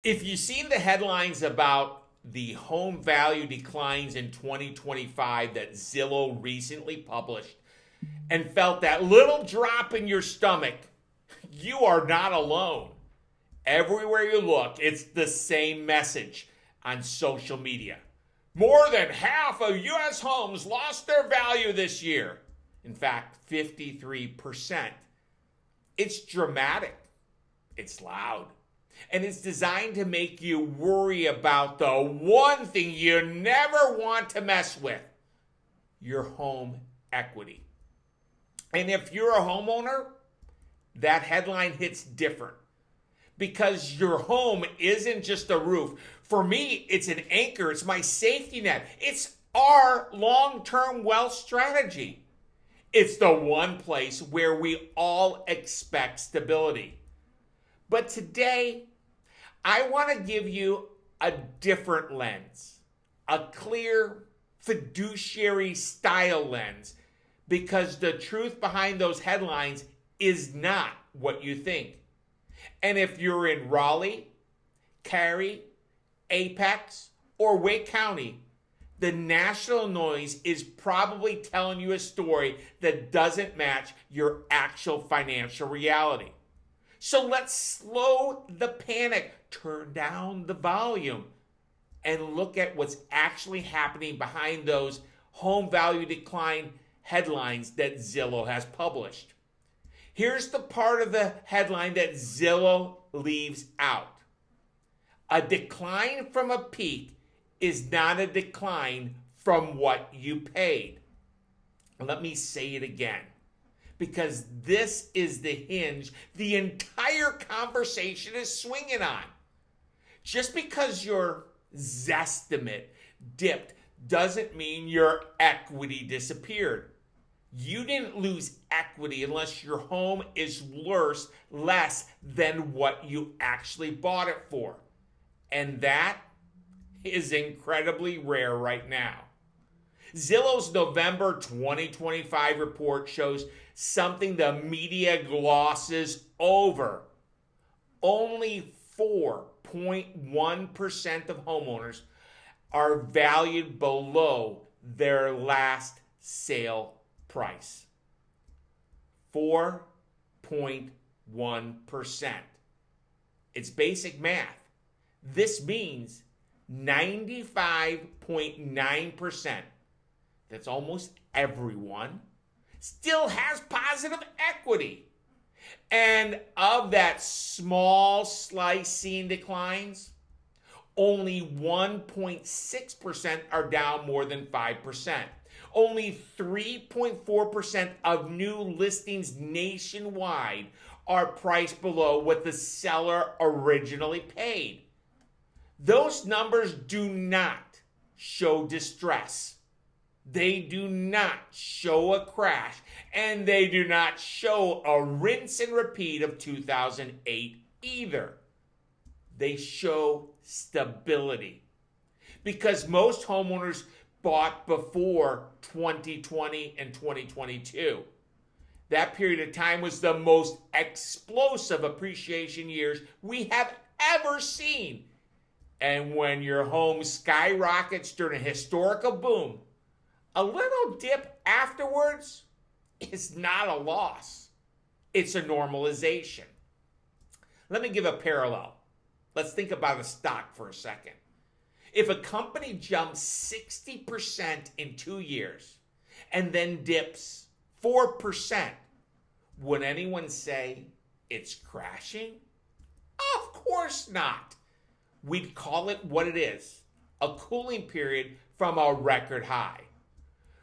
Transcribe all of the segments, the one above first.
If you've seen the headlines about the home value declines in 2025 that Zillow recently published and felt that little drop in your stomach, you are not alone. Everywhere you look, it's the same message on social media. More than half of U.S. homes lost their value this year. In fact, 53%. It's dramatic. It's loud. And it's designed to make you worry about the one thing you never want to mess with: your home equity. And if you're a homeowner, that headline hits different, because your home isn't just a roof. For me, it's an anchor. It's my safety net. It's our long-term wealth strategy. It's the one place where we all expect stability. But today, I want to give you a different lens, a clear fiduciary style lens, because the truth behind those headlines is not what you think. And if you're in Raleigh, Cary, Apex, or Wake County, the national noise is probably telling you a story that doesn't match your actual financial reality. So let's slow the panic, turn down the volume, and look at what's actually happening behind those home value decline headlines that Zillow has published. Here's the part of the headline that Zillow leaves out. A decline from a peak is not a decline from what you paid. Let me say it again, because this is the hinge the entire conversation is swinging on. Just because your Zestimate dipped doesn't mean your equity disappeared. You didn't lose equity unless your home is worth less than what you actually bought it for. And that is incredibly rare right now. Zillow's November 2025 report shows something the media glosses over. Only 4.1% of homeowners are valued below their last sale price. 4.1%. It's basic math. This means 95.9%, that's almost everyone, still has positive equity. And of that small slice seeing declines, only 1.6% are down more than 5%. Only 3.4% of new listings nationwide are priced below what the seller originally paid. Those numbers do not show distress. They do not show a crash, and they do not show a rinse and repeat of 2008 either. They show stability, because most homeowners bought before 2020 and 2022. That period of time was the most explosive appreciation years we have ever seen. And when your home skyrockets during a historical boom, a little dip afterwards is not a loss. It's a normalization. Let me give a parallel. Let's think about a stock for a second. If a company jumps 60% in 2 years and then dips 4%, would anyone say it's crashing? Of course not. We'd call it what it is: a cooling period from a record high.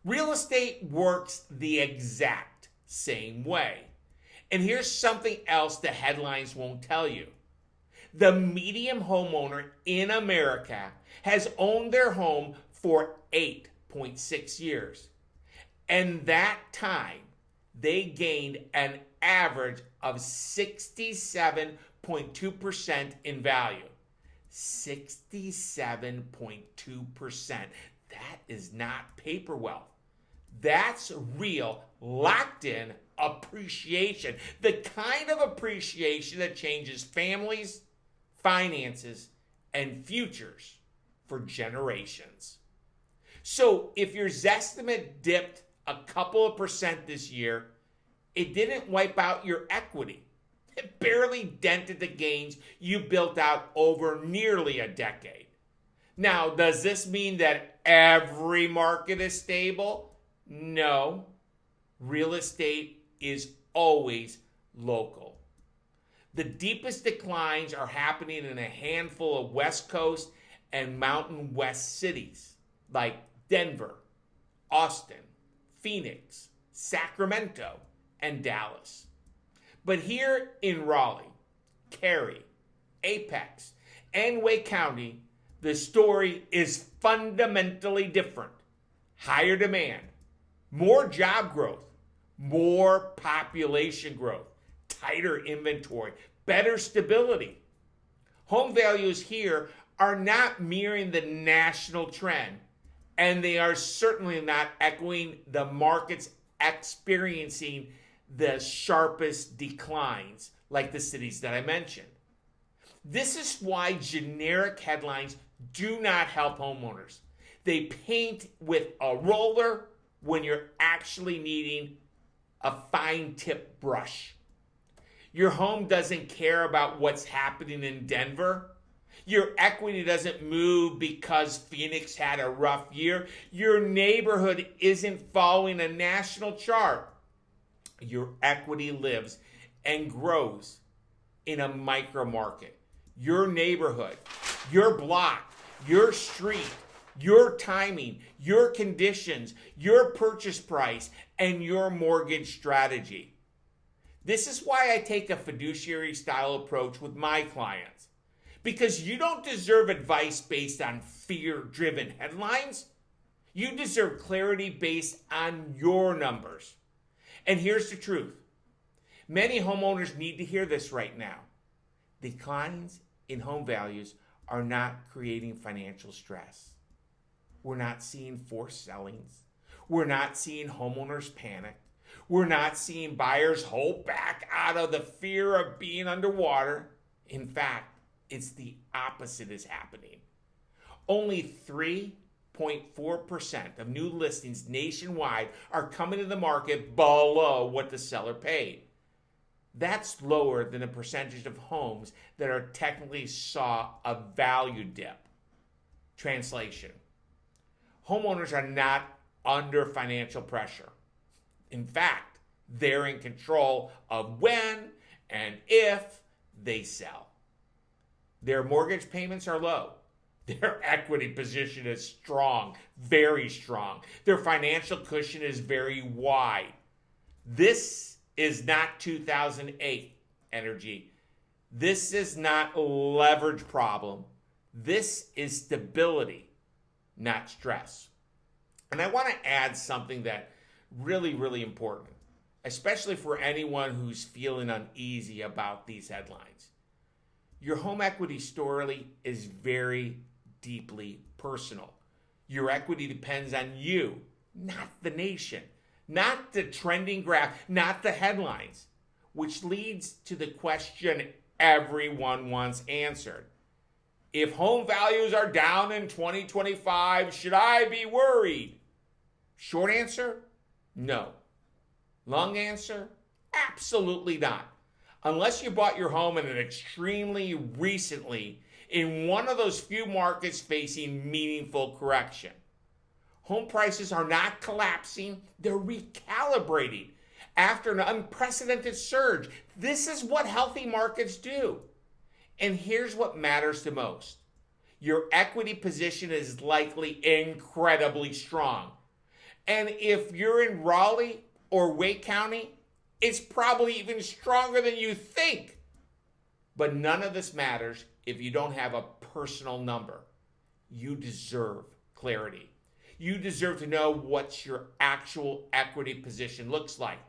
Real estate works the exact same way. And here's something else the headlines won't tell you. The median homeowner in America has owned their home for 8.6 years. And that time, they gained an average of 67.2% in value. 67.2%. That is not paper wealth. That's real, locked-in appreciation. The kind of appreciation that changes families finances, and futures for generations. So if your Zestimate dipped a couple of percent this year, it didn't wipe out your equity. It barely dented the gains you built out over nearly a decade. Now, does this mean that every market is stable? No. Real estate is always local. The deepest declines are happening in a handful of West Coast and Mountain West cities like Denver, Austin, Phoenix, Sacramento, and Dallas. But here in Raleigh, Cary, Apex, and Wake County, the story is fundamentally different. Higher demand, more job growth, more population growth, tighter inventory, better stability. Home values here are not mirroring the national trend, and they are certainly not echoing the markets experiencing the sharpest declines like the cities that I mentioned. This is why generic headlines do not help homeowners. They paint with a roller when you're actually needing a fine tip brush. Your home doesn't care about what's happening in Denver. Your equity doesn't move because Phoenix had a rough year. Your neighborhood isn't following a national chart. Your equity lives and grows in a micro market. Your neighborhood, your block, your street, your timing, your conditions, your purchase price, and your mortgage strategy. This is why I take a fiduciary style approach with my clients. Because you don't deserve advice based on fear-driven headlines. You deserve clarity based on your numbers. And here's the truth. Many homeowners need to hear this right now. Declines in home values are not creating financial stress. We're not seeing forced sellings. We're not seeing homeowners panic. We're not seeing buyers hold back out of the fear of being underwater. In fact, it's the opposite is happening. Only 3.4% of new listings nationwide are coming to the market below what the seller paid. That's lower than the percentage of homes that are technically saw a value dip. Translation: homeowners are not under financial pressure. In fact, they're in control of when and if they sell. Their mortgage payments are low. Their equity position is strong, very strong. Their financial cushion is very wide. This is not 2008 energy. This is not a leverage problem. This is stability, not stress. And I want to add something that really important, especially for anyone who's feeling uneasy about these headlines. Your home equity story is very deeply personal. Your equity depends on you, not the nation, not the trending graph, not the headlines, which leads to the question everyone wants answered. If home values are down in 2025, should I be worried? Short answer, no. Long answer, absolutely not. Unless you bought your home in an extremely recently in one of those few markets facing meaningful correction. Home prices are not collapsing, they're recalibrating after an unprecedented surge. This is what healthy markets do. And here's what matters the most. Your equity position is likely incredibly strong. And if you're in Raleigh or Wake County, it's probably even stronger than you think. But none of this matters if you don't have a personal number. You deserve clarity. You deserve to know what your actual equity position looks like,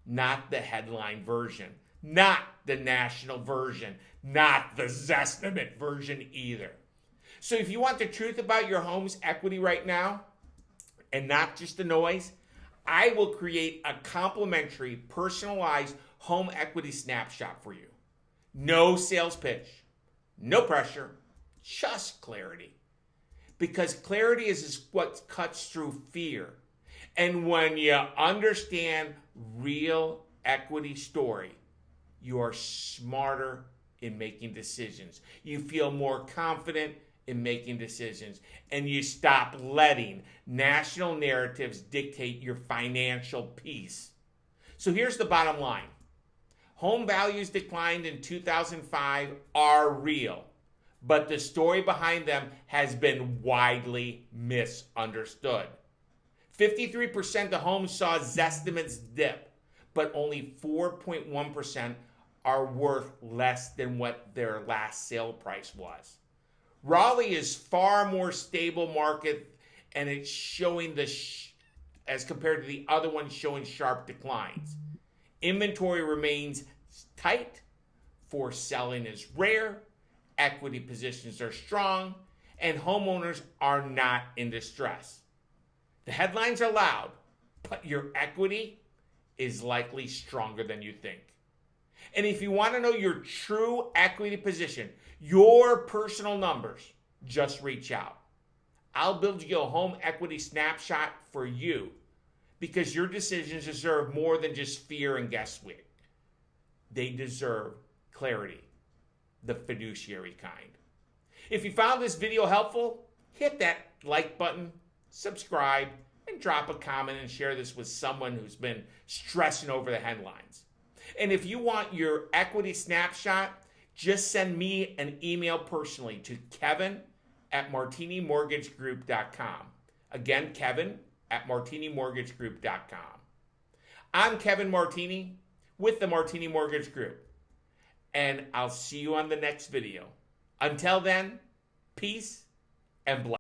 not the headline version, not the national version, not the Zestimate version either. So if you want the truth about your home's equity right now, and not just the noise, I will create a complimentary, personalized home equity snapshot for you. No sales pitch, No pressure, just clarity. Because clarity is what cuts through fear. And when you understand real equity story, you are smarter in making decisions. You feel more confident in making decisions. And you stop letting national narratives dictate your financial peace. So here's the bottom line. Home values declined in 2005 are real, but the story behind them has been widely misunderstood. 53% of homes saw Zestimates dip, but only 4.1% are worth less than what their last sale price was. Raleigh is far more stable market, and it's showing as compared to the other ones showing sharp declines. Inventory remains tight, forced selling is rare, equity positions are strong, and homeowners are not in distress. The headlines are loud, but your equity is likely stronger than you think. And if you want to know your true equity position, your personal numbers, just reach out. I'll build you a home equity snapshot for you, because your decisions deserve more than just fear and guesswork. They deserve clarity, the fiduciary kind. If you found this video helpful, hit that like button, subscribe, and drop a comment and share this with someone who's been stressing over the headlines. And if you want your equity snapshot, just send me an email personally to kevin@martinimortgagegroup.com. Again, kevin@martinimortgagegroup.com. I'm Kevin Martini with the Martini Mortgage Group, and I'll see you on the next video. Until then, peace and blessings.